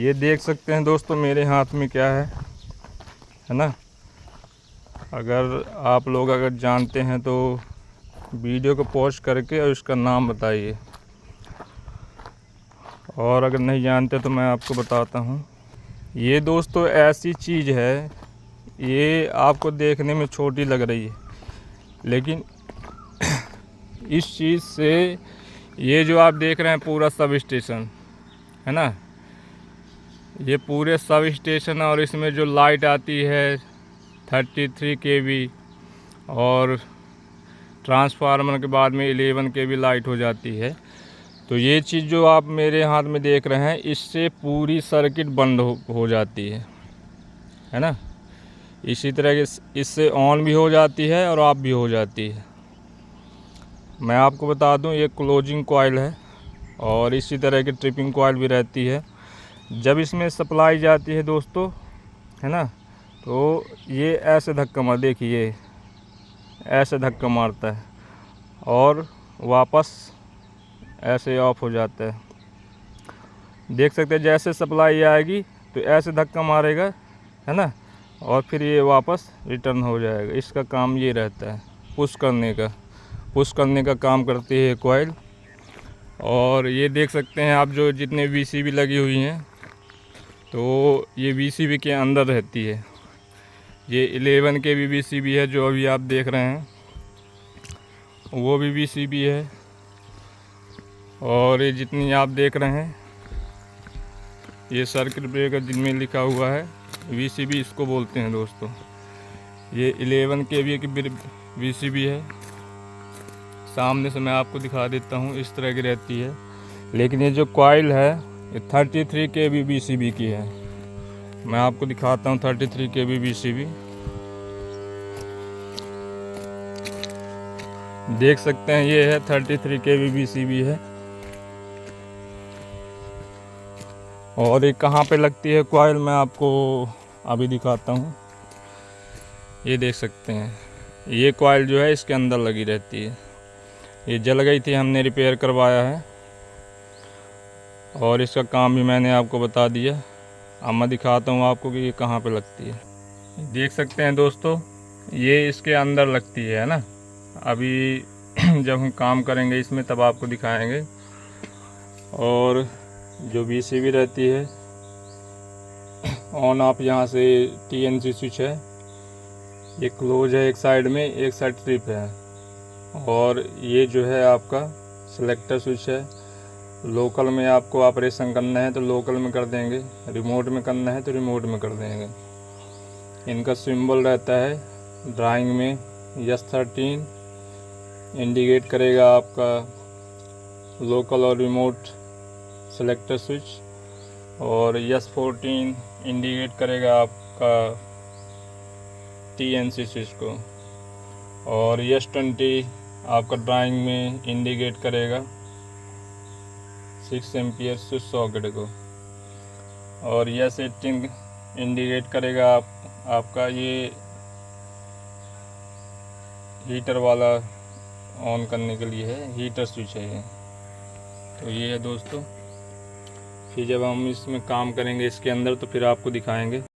ये देख सकते हैं दोस्तों मेरे हाथ में क्या है ना। अगर आप लोग जानते हैं तो वीडियो को पॉज करके और इसका नाम बताइए, और अगर नहीं जानते तो मैं आपको बताता हूँ। ये दोस्तों ऐसी चीज़ है, ये आपको देखने में छोटी लग रही है, लेकिन इस चीज़ से ये जो आप देख रहे हैं पूरा सब स्टेशन है ना, ये पूरे सब स्टेशन, और इसमें जो लाइट आती है 33 kV, और ट्रांसफार्मर के बाद में 11 kV लाइट हो जाती है। तो ये चीज़ जो आप मेरे हाथ में देख रहे हैं, इससे पूरी सर्किट बंद हो जाती है ना। इसी तरह के इससे ऑन भी हो जाती है और ऑफ भी हो जाती है। मैं आपको बता दूं, ये क्लोजिंग कॉइल है, और इसी तरह की ट्रिपिंग कॉइल भी रहती है। जब इसमें सप्लाई जाती है दोस्तों, है ना, तो ये ऐसे धक्का मार, देखिए ऐसे धक्का मारता है और वापस ऐसे ऑफ हो जाता है। देख सकते हैं जैसे सप्लाई आएगी तो ऐसे धक्का मारेगा, है ना, और फिर ये वापस रिटर्न हो जाएगा। इसका काम ये रहता है, पुश करने का काम करती है कॉइल। और ये देख सकते हैं आप जो जितने वीसीबी लगी हुई हैं, तो ये वीसीबी के अंदर रहती है। ये 11 के भी वीसीबी है जो अभी आप देख रहे हैं, वो भी वीसीबी है। और ये जितनी आप देख रहे हैं, ये सर्किट ब्रेकर जिनमें लिखा हुआ है वीसीबी, इसको बोलते हैं दोस्तों। ये 11 kV की वीसीबी है। सामने से मैं आपको दिखा देता हूँ, इस तरह की रहती है। लेकिन ये जो कॉइल है ये 33 kV वीसीबी की है। मैं आपको दिखाता हूँ 33 kV वीसीबी। देख सकते हैं ये है 33 kV वीसीबी है। और ये कहाँ पे लगती है कॉइल, मैं आपको अभी दिखाता हूँ। ये देख सकते हैं, ये कॉइल जो है इसके अंदर लगी रहती है। ये जल गई थी, हमने रिपेयर करवाया है, और इसका काम भी मैंने आपको बता दिया। अब मैं दिखाता हूँ आपको कि ये कहाँ पे लगती है। देख सकते हैं दोस्तों, ये इसके अंदर लगती है ना। अभी जब हम काम करेंगे इसमें तब आपको दिखाएंगे। और जो वीसीबी रहती है ऑन ऑफ, यहाँ से टीएनसी स्विच है, ये क्लोज है एक साइड में, एक साइड ट्रिप है। और ये जो है आपका सिलेक्टर स्विच है। लोकल में आपको ऑपरेशन करना है तो लोकल में कर देंगे, रिमोट में करना है तो रिमोट में कर देंगे। इनका सिंबल रहता है ड्राइंग में S13, इंडिकेट करेगा आपका लोकल और रिमोट सिलेक्टर स्विच, और S14 इंडिकेट करेगा आपका टीएनसी स्विच को, और S20 आपका ड्राइंग में इंडिकेट करेगा 6 एम्पियर स्विच सॉकेट को, और S18 इंडिकेट करेगा आपका ये हीटर वाला ऑन करने के लिए है, हीटर स्विच है ये। तो ये है दोस्तों, फिर जब हम इसमें काम करेंगे इसके अंदर तो फिर आपको दिखाएंगे।